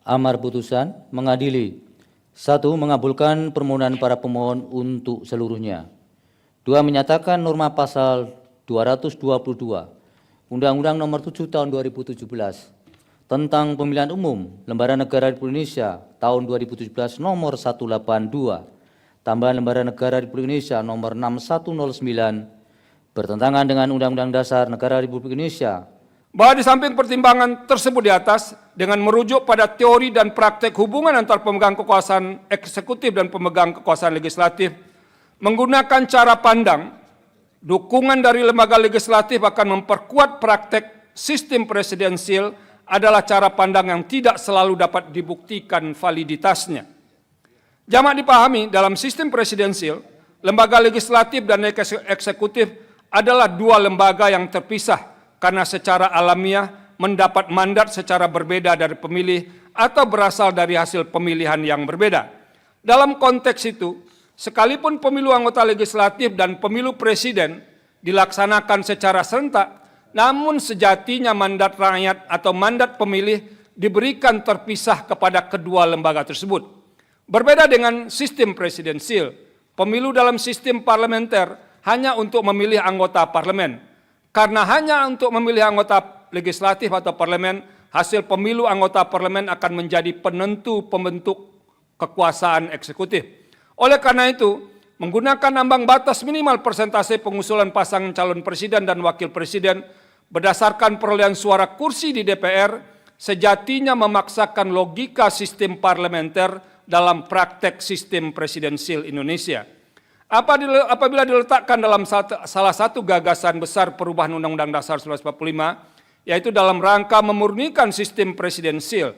Amar putusan mengadili: 1. Mengabulkan permohonan para pemohon untuk seluruhnya. 2. Menyatakan norma pasal 222 Undang-Undang Nomor 7 Tahun 2017 tentang Pemilihan Umum Lembaga Negara Republik Indonesia tahun 2017 Nomor 182 tambahan Lembaga Negara Republik Indonesia Nomor 6109 bertentangan dengan Undang-Undang Dasar Negara Republik Indonesia. Bahwa di samping pertimbangan tersebut di atas, dengan merujuk pada teori dan praktek hubungan antar pemegang kekuasaan eksekutif dan pemegang kekuasaan legislatif, menggunakan cara pandang, dukungan dari lembaga legislatif akan memperkuat praktek sistem presidensial adalah cara pandang yang tidak selalu dapat dibuktikan validitasnya. Jamak dipahami, dalam sistem presidensial, lembaga legislatif dan eksekutif adalah dua lembaga yang terpisah, karena secara alamiah mendapat mandat secara berbeda dari pemilih atau berasal dari hasil pemilihan yang berbeda. Dalam konteks itu, sekalipun pemilu anggota legislatif dan pemilu presiden dilaksanakan secara serentak, namun sejatinya mandat rakyat atau mandat pemilih diberikan terpisah kepada kedua lembaga tersebut. Berbeda dengan sistem presidensial, pemilu dalam sistem parlementer hanya untuk memilih anggota parlemen. Karena hanya untuk memilih anggota legislatif atau parlemen, hasil pemilu anggota parlemen akan menjadi penentu pembentuk kekuasaan eksekutif. Oleh karena itu, menggunakan ambang batas minimal persentase pengusulan pasangan calon presiden dan wakil presiden berdasarkan perolehan suara kursi di DPR, sejatinya memaksakan logika sistem parlementer dalam praktek sistem presidensial Indonesia. Apabila diletakkan dalam salah satu gagasan besar perubahan Undang-Undang Dasar 1945, yaitu dalam rangka memurnikan sistem presidensial,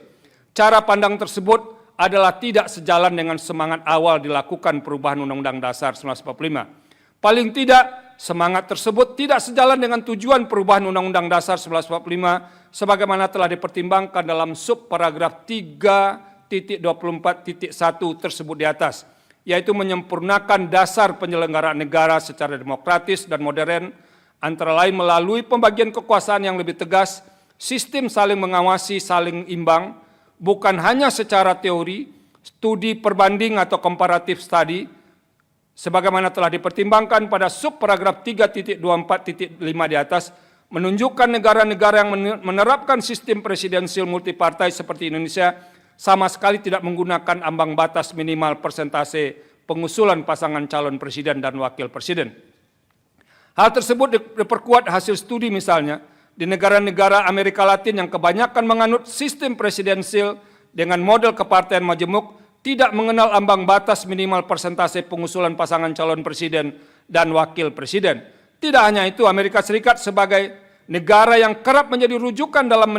cara pandang tersebut adalah tidak sejalan dengan semangat awal dilakukan perubahan Undang-Undang Dasar 1945. Paling tidak, semangat tersebut tidak sejalan dengan tujuan perubahan Undang-Undang Dasar 1945 sebagaimana telah dipertimbangkan dalam subparagraf 3.24.1 tersebut di atas, yaitu menyempurnakan dasar penyelenggaraan negara secara demokratis dan modern, antara lain melalui pembagian kekuasaan yang lebih tegas, sistem saling mengawasi, saling imbang, bukan hanya secara teori, studi perbanding atau comparative study, sebagaimana telah dipertimbangkan pada subparagraf 3.24.5 di atas, menunjukkan negara-negara yang menerapkan sistem presidensial multipartai seperti Indonesia sama sekali tidak menggunakan ambang batas minimal persentase pengusulan pasangan calon presiden dan wakil presiden. Hal tersebut diperkuat hasil studi misalnya di negara-negara Amerika Latin yang kebanyakan menganut sistem presidensial dengan model kepartaian majemuk, tidak mengenal ambang batas minimal persentase pengusulan pasangan calon presiden dan wakil presiden. Tidak hanya itu, Amerika Serikat sebagai negara yang kerap menjadi rujukan dalam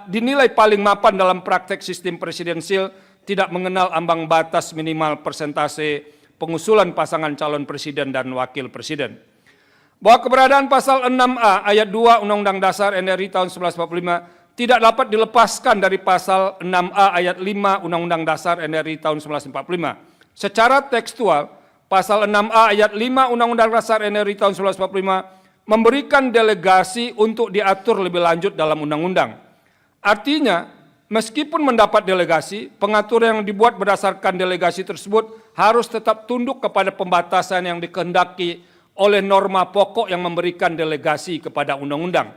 dinilai paling mapan dalam praktek sistem presidensial tidak mengenal ambang batas minimal persentase pengusulan pasangan calon presiden dan wakil presiden. Bahwa keberadaan pasal 6A ayat 2 Undang-Undang Dasar NRI tahun 1945 tidak dapat dilepaskan dari pasal 6A ayat 5 Undang-Undang Dasar NRI tahun 1945. Secara tekstual, pasal 6A ayat 5 Undang-Undang Dasar NRI tahun 1945 memberikan delegasi untuk diatur lebih lanjut dalam undang-undang. Artinya, meskipun mendapat delegasi, pengatur yang dibuat berdasarkan delegasi tersebut harus tetap tunduk kepada pembatasan yang dikehendaki oleh norma pokok yang memberikan delegasi kepada undang-undang.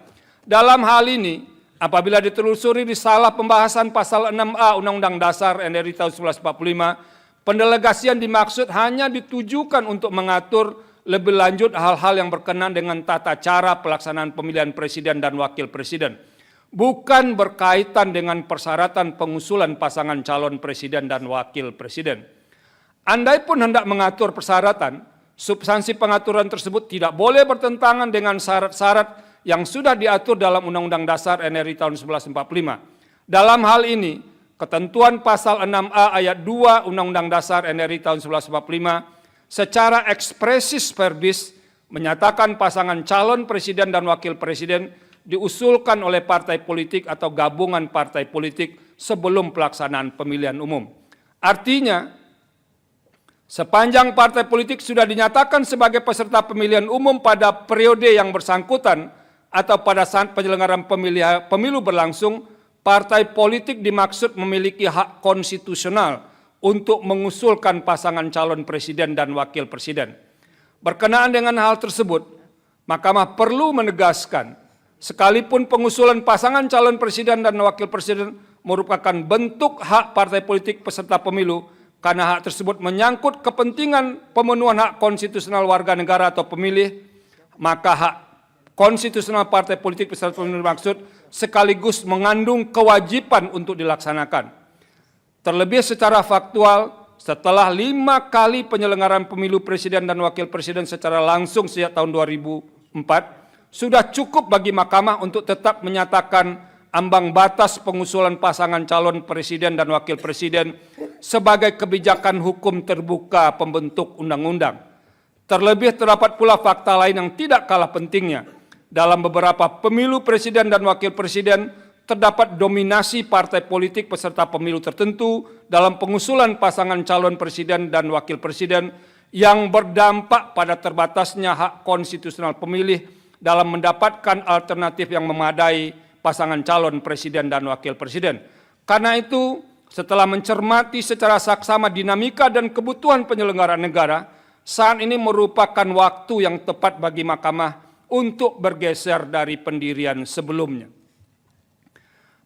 Dalam hal ini, apabila ditelusuri di salah pembahasan pasal 6A Undang-Undang Dasar NRI tahun 1945, pendelegasian dimaksud hanya ditujukan untuk mengatur lebih lanjut hal-hal yang berkenaan dengan tata cara pelaksanaan pemilihan presiden dan wakil presiden, bukan berkaitan dengan persyaratan pengusulan pasangan calon presiden dan wakil presiden. Andai pun hendak mengatur persyaratan, substansi pengaturan tersebut tidak boleh bertentangan dengan syarat-syarat yang sudah diatur dalam Undang-Undang Dasar NRI tahun 1945. Dalam hal ini, ketentuan pasal 6A ayat 2 Undang-Undang Dasar NRI tahun 1945 secara ekspresis verbis menyatakan pasangan calon presiden dan wakil presiden diusulkan oleh partai politik atau gabungan partai politik sebelum pelaksanaan pemilihan umum. Artinya, sepanjang partai politik sudah dinyatakan sebagai peserta pemilihan umum pada periode yang bersangkutan atau pada saat penyelenggaraan pemilu berlangsung, partai politik dimaksud memiliki hak konstitusional untuk mengusulkan pasangan calon presiden dan wakil presiden. Berkenaan dengan hal tersebut, Mahkamah perlu menegaskan, sekalipun pengusulan pasangan calon presiden dan wakil presiden merupakan bentuk hak partai politik peserta pemilu, karena hak tersebut menyangkut kepentingan pemenuhan hak konstitusional warga negara atau pemilih, maka hak konstitusional partai politik peserta pemilu dimaksud sekaligus mengandung kewajiban untuk dilaksanakan. Terlebih secara faktual, setelah 5 kali penyelenggaraan pemilu presiden dan wakil presiden secara langsung sejak tahun 2004, sudah cukup bagi Mahkamah untuk tetap menyatakan ambang batas pengusulan pasangan calon presiden dan wakil presiden sebagai kebijakan hukum terbuka pembentuk undang-undang. Terlebih terdapat pula fakta lain yang tidak kalah pentingnya. Dalam beberapa pemilu presiden dan wakil presiden, terdapat dominasi partai politik peserta pemilu tertentu dalam pengusulan pasangan calon presiden dan wakil presiden yang berdampak pada terbatasnya hak konstitusional pemilih dalam mendapatkan alternatif yang memadai pasangan calon presiden dan wakil presiden. Karena itu, setelah mencermati secara saksama dinamika dan kebutuhan penyelenggaraan negara, saat ini merupakan waktu yang tepat bagi Mahkamah untuk bergeser dari pendirian sebelumnya.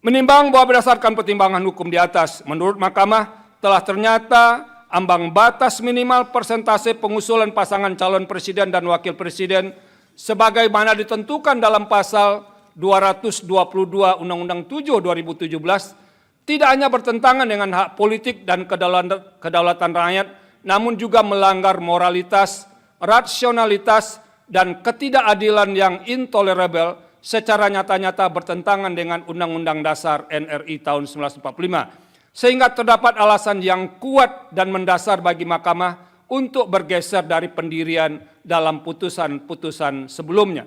Menimbang bahwa berdasarkan pertimbangan hukum di atas, menurut Mahkamah telah ternyata ambang batas minimal persentase pengusulan pasangan calon presiden dan wakil presiden sebagaimana ditentukan dalam pasal 222 Undang-Undang 7 2017 tidak hanya bertentangan dengan hak politik dan kedaulatan rakyat, namun juga melanggar moralitas, rasionalitas, dan ketidakadilan yang intolerabel secara nyata-nyata bertentangan dengan Undang-Undang Dasar NRI tahun 1945, sehingga terdapat alasan yang kuat dan mendasar bagi Mahkamah untuk bergeser dari pendirian dalam putusan-putusan sebelumnya.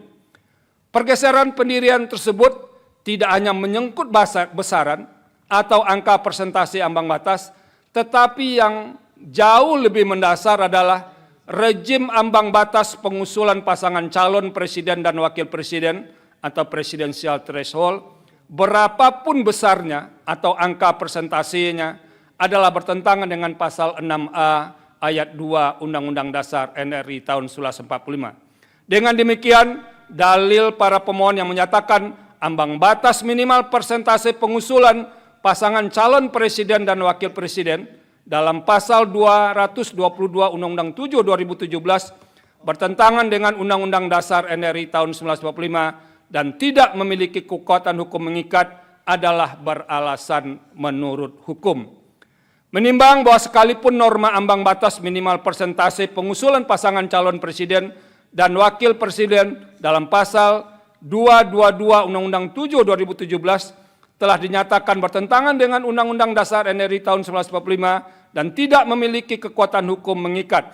Pergeseran pendirian tersebut tidak hanya menyangkut besaran atau angka persentase ambang batas, tetapi yang jauh lebih mendasar adalah rejim ambang batas pengusulan pasangan calon presiden dan wakil presiden atau presidensial threshold, berapapun besarnya atau angka persentasenya adalah bertentangan dengan pasal 6A ayat 2 Undang-Undang Dasar NRI tahun 1945. Dengan demikian, dalil para pemohon yang menyatakan ambang batas minimal persentase pengusulan pasangan calon presiden dan wakil presiden dalam pasal 222 Undang-Undang 7 2017 bertentangan dengan Undang-Undang Dasar NRI tahun 1945 dan tidak memiliki kekuatan hukum mengikat adalah beralasan menurut hukum. Menimbang bahwa sekalipun norma ambang batas minimal persentase pengusulan pasangan calon presiden dan wakil presiden dalam pasal 222 Undang-Undang 7 2017 telah dinyatakan bertentangan dengan Undang-Undang Dasar NRI tahun 1945 dan tidak memiliki kekuatan hukum mengikat.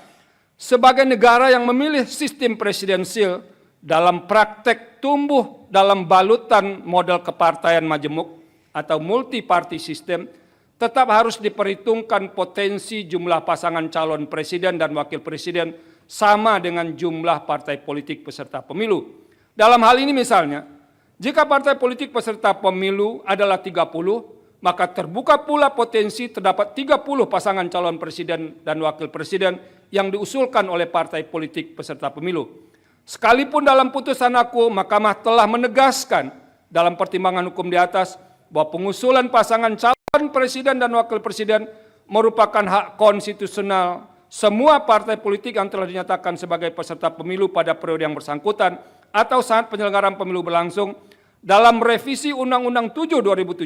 Sebagai negara yang memilih sistem presidensil dalam praktek tumbuh dalam balutan model kepartaian majemuk atau multi-party system, tetap harus diperhitungkan potensi jumlah pasangan calon presiden dan wakil presiden sama dengan jumlah partai politik peserta pemilu. Dalam hal ini misalnya, jika partai politik peserta pemilu adalah 30, maka terbuka pula potensi terdapat 30 pasangan calon presiden dan wakil presiden yang diusulkan oleh partai politik peserta pemilu. Sekalipun dalam putusan aku, Mahkamah telah menegaskan dalam pertimbangan hukum di atas bahwa pengusulan pasangan calon presiden dan wakil presiden merupakan hak konstitusional semua partai politik yang telah dinyatakan sebagai peserta pemilu pada periode yang bersangkutan atau saat penyelenggaraan pemilu berlangsung. Dalam revisi Undang-Undang 7 2017,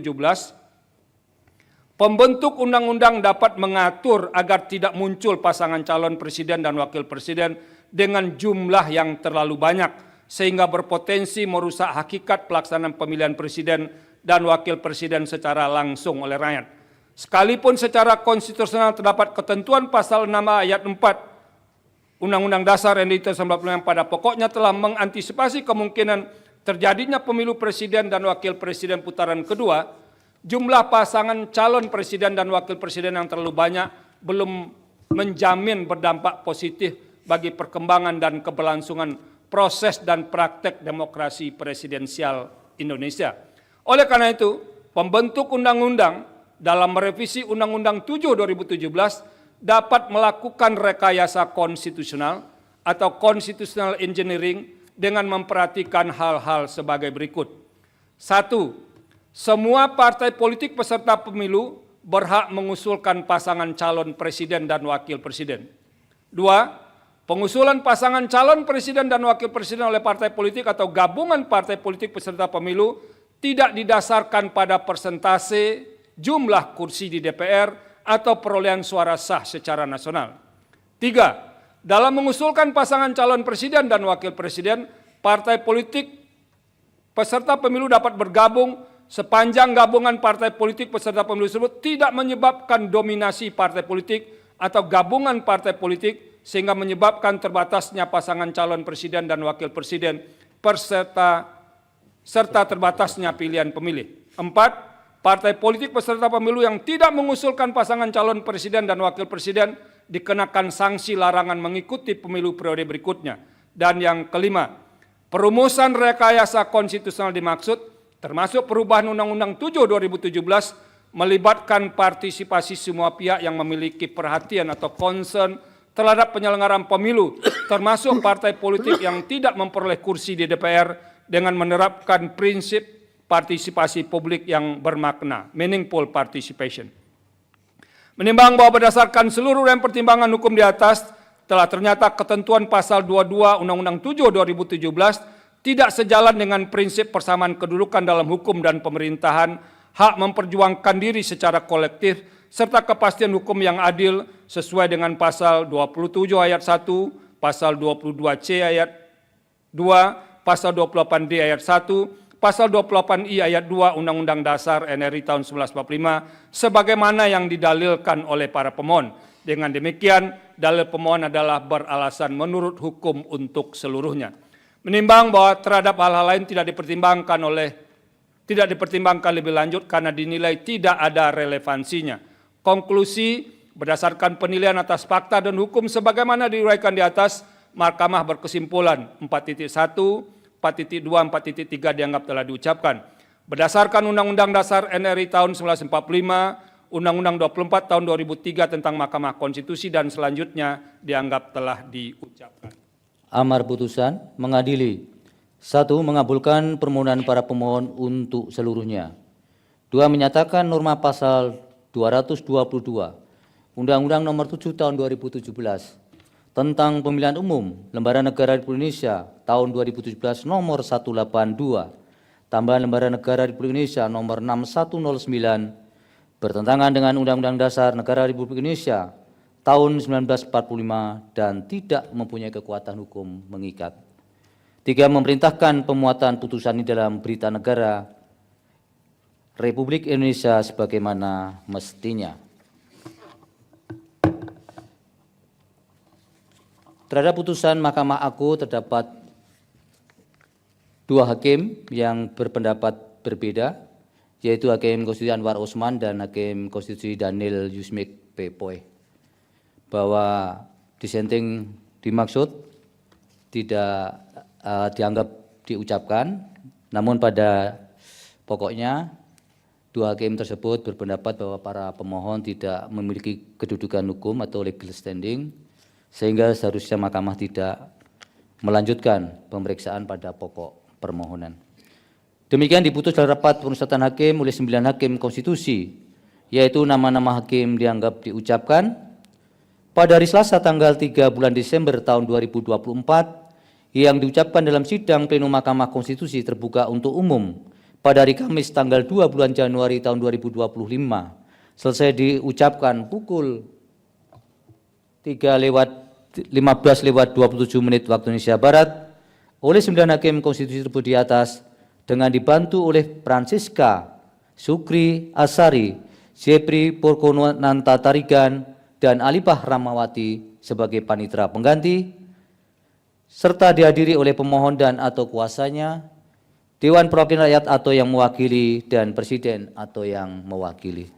pembentuk undang-undang dapat mengatur agar tidak muncul pasangan calon presiden dan wakil presiden dengan jumlah yang terlalu banyak, sehingga berpotensi merusak hakikat pelaksanaan pemilihan presiden dan wakil presiden secara langsung oleh rakyat. Sekalipun secara konstitusional terdapat ketentuan pasal 6 ayat 4 Undang-Undang Dasar NRI tahun 1945 yang pada pokoknya telah mengantisipasi kemungkinan terjadinya pemilu presiden dan wakil presiden putaran kedua, jumlah pasangan calon presiden dan wakil presiden yang terlalu banyak belum menjamin berdampak positif bagi perkembangan dan keberlangsungan proses dan praktek demokrasi presidensial Indonesia. Oleh karena itu, pembentuk undang-undang dalam merevisi Undang-Undang 7 2017 dapat melakukan rekayasa konstitusional atau constitutional engineering dengan memperhatikan hal-hal sebagai berikut. 1. Semua partai politik peserta pemilu berhak mengusulkan pasangan calon presiden dan wakil presiden. 2. Pengusulan pasangan calon presiden dan wakil presiden oleh partai politik atau gabungan partai politik peserta pemilu tidak didasarkan pada persentase jumlah kursi di DPR atau perolehan suara sah secara nasional. 3. Dalam mengusulkan pasangan calon presiden dan wakil presiden, partai politik peserta pemilu dapat bergabung sepanjang gabungan partai politik peserta pemilu tersebut tidak menyebabkan dominasi partai politik atau gabungan partai politik sehingga menyebabkan terbatasnya pasangan calon presiden dan wakil presiden serta terbatasnya pilihan pemilih. 4. Partai politik peserta pemilu yang tidak mengusulkan pasangan calon presiden dan wakil presiden dikenakan sanksi larangan mengikuti pemilu periode berikutnya. Dan yang kelima, perumusan rekayasa konstitusional dimaksud, termasuk perubahan Undang-Undang 7 2017, melibatkan partisipasi semua pihak yang memiliki perhatian atau concern terhadap penyelenggaraan pemilu, termasuk partai politik yang tidak memperoleh kursi di DPR dengan menerapkan prinsip partisipasi publik yang bermakna, meaningful participation. Menimbang bahwa berdasarkan seluruh rangkaian pertimbangan hukum di atas, telah ternyata ketentuan pasal 22 Undang-Undang 7 2017 tidak sejalan dengan prinsip persamaan kedudukan dalam hukum dan pemerintahan, hak memperjuangkan diri secara kolektif, serta kepastian hukum yang adil sesuai dengan pasal 27 ayat 1, pasal 22C ayat 2, pasal 28D ayat 1, pasal 28I ayat 2 Undang-Undang Dasar NRI tahun 1945 sebagaimana yang didalilkan oleh para pemohon. Dengan demikian, dalil pemohon adalah beralasan menurut hukum untuk seluruhnya. Menimbang bahwa terhadap hal-hal lain tidak dipertimbangkan lebih lanjut karena dinilai tidak ada relevansinya. Konklusi, berdasarkan penilaian atas fakta dan hukum sebagaimana diuraikan di atas, Mahkamah berkesimpulan 4.1, 4.2, 4.3 dianggap telah diucapkan. Berdasarkan Undang-Undang Dasar NRI tahun 1945, Undang-Undang 24 tahun 2003 tentang Mahkamah Konstitusi dan selanjutnya dianggap telah diucapkan. Amar putusan mengadili. 1. Mengabulkan permohonan para pemohon untuk seluruhnya. 2. Menyatakan norma pasal 222 Undang-Undang Nomor 7 Tahun 2017 tentang Pemilihan Umum Lembaran Negara Republik Indonesia tahun 2017 nomor 182, tambahan Lembaran Negara Republik Indonesia nomor 6109 bertentangan dengan Undang-Undang Dasar Negara Republik Indonesia tahun 1945 dan tidak mempunyai kekuatan hukum mengikat. 3. Memerintahkan pemuatan putusan ini dalam Berita Negara Republik Indonesia sebagaimana mestinya. Terhadap putusan Mahkamah Agung terdapat 2 hakim yang berpendapat berbeda, yaitu Hakim Konstitusi Anwar Osman dan Hakim Konstitusi Daniel Yusmik Pepoy, bahwa dissenting dimaksud tidak dianggap diucapkan, namun pada pokoknya 2 hakim tersebut berpendapat bahwa para pemohon tidak memiliki kedudukan hukum atau legal standing, sehingga seharusnya Mahkamah tidak melanjutkan pemeriksaan pada pokok permohonan. Demikian diputus dalam rapat pemusatan hakim oleh 9 hakim konstitusi, yaitu nama-nama hakim dianggap diucapkan pada hari Selasa tanggal 3 bulan Desember tahun 2024 yang diucapkan dalam sidang plenum Mahkamah Konstitusi terbuka untuk umum pada hari Kamis tanggal 2 bulan Januari tahun 2025 selesai diucapkan pukul 15:27 waktu Indonesia Barat oleh 9 hakim konstitusi tersebut di atas dengan dibantu oleh Francisca Sukri Asari, Jepri Porkonanta Tarigan, dan Alipah Ramawati sebagai panitera pengganti, serta dihadiri oleh pemohon dan atau kuasanya, Dewan Perwakilan Rakyat atau yang mewakili, dan Presiden atau yang mewakili.